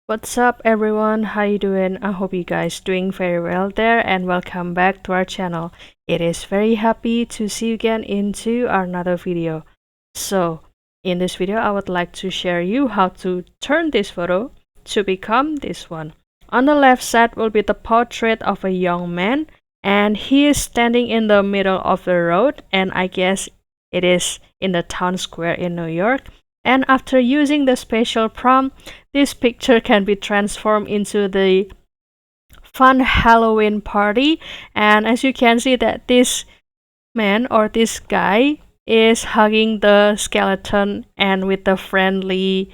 What's up everyone, how you doing? I hope you guys doing very well there and welcome back to our channel. It is very happy to see you again into another video. So in this video I would like to share you how to turn this photo to become this one. On the left side will be the portrait of a young man and he is standing in the middle of the road, and I guess it is in the town square in New York. And after using the special prompt, this picture can be transformed into the fun Halloween party. And as you can see that this man or this guy is hugging the skeleton and with a friendly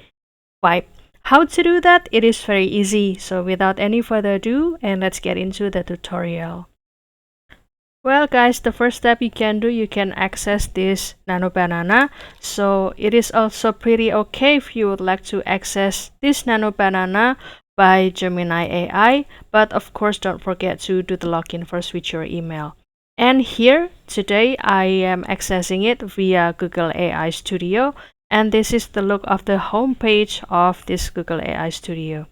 vibe. How to do that? It is very easy. So without any further ado, and let's get into the tutorial. Well guys, the first step you can do, you can access this nano banana. So it is also pretty okay if you would like to access this nano banana by Gemini AI, but of course don't forget to do the login first with your email. And here today I am accessing it via Google AI Studio, and this is the look of the home page of this Google AI Studio.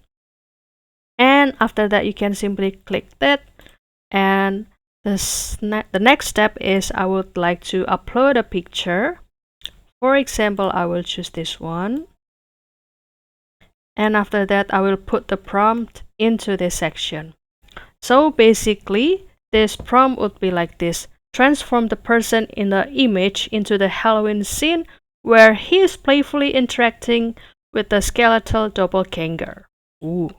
And after that you can simply click that, and the next step is I would like to upload a picture. For example, I will choose this one. And after that, I will put the prompt into this section. So basically, this prompt would be like this. Transform the person in the image into the Halloween scene where he is playfully interacting with the skeletal doppelganger. Ooh.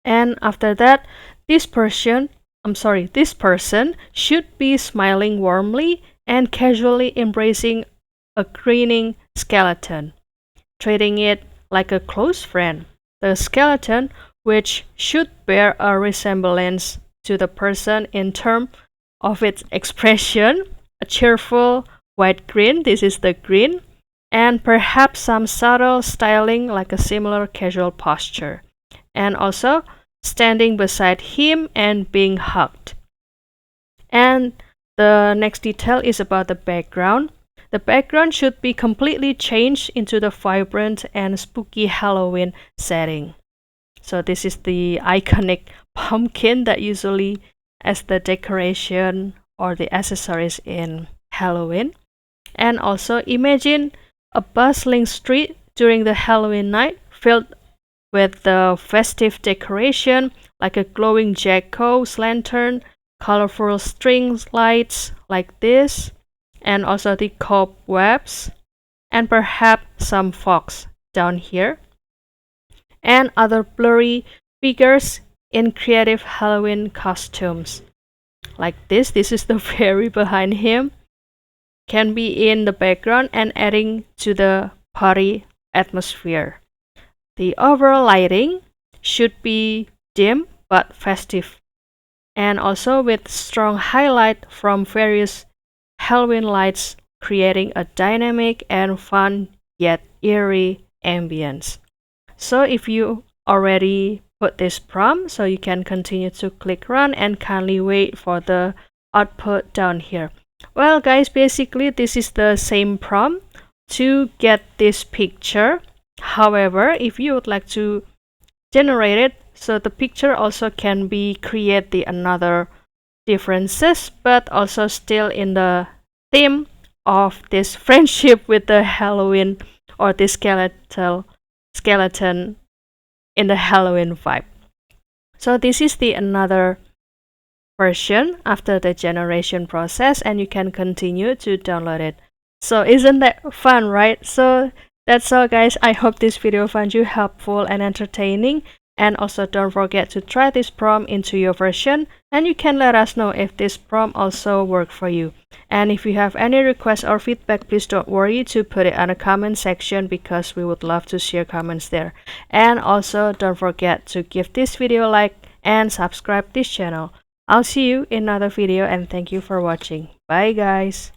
And after that, this person should be smiling warmly and casually embracing a grinning skeleton, treating it like a close friend. The skeleton, which should bear a resemblance to the person in terms of its expression, a cheerful white grin, this is the grin, and perhaps some subtle styling like a similar casual posture. And also standing beside him and being hugged. And the next detail is about the background. The background should be completely changed into the vibrant and spooky Halloween setting. So this is the iconic pumpkin that usually as the decoration or the accessories in Halloween. And also imagine a bustling street during the Halloween night filled with the festive decoration like a glowing jack-o'-lantern, colorful string lights like this, and also the cobwebs, and perhaps some fogs down here, and other blurry figures in creative Halloween costumes like this. This is the fairy behind him, can be in the background and adding to the party atmosphere. The overall lighting should be dim but festive, and also with strong highlight from various Halloween lights, creating a dynamic and fun yet eerie ambience. So if you already put this prompt, so you can continue to click run and kindly wait for the output down here. Well guys, basically this is the same prompt to get this picture. However, if you would like to generate it, so the picture also can be create the another differences, but also still in the theme of this friendship with the Halloween or the skeleton in the Halloween vibe. So this is the another version after the generation process, and you can continue to download it. So isn't that fun, right? So that's all guys, I hope this video found you helpful and entertaining, and also don't forget to try this prompt into your version, and you can let us know if this prompt also worked for you. And if you have any requests or feedback, please don't worry to put it on the comment section because we would love to share comments there. And also don't forget to give this video a like and subscribe this channel. I'll see you in another video, and thank you for watching. Bye guys.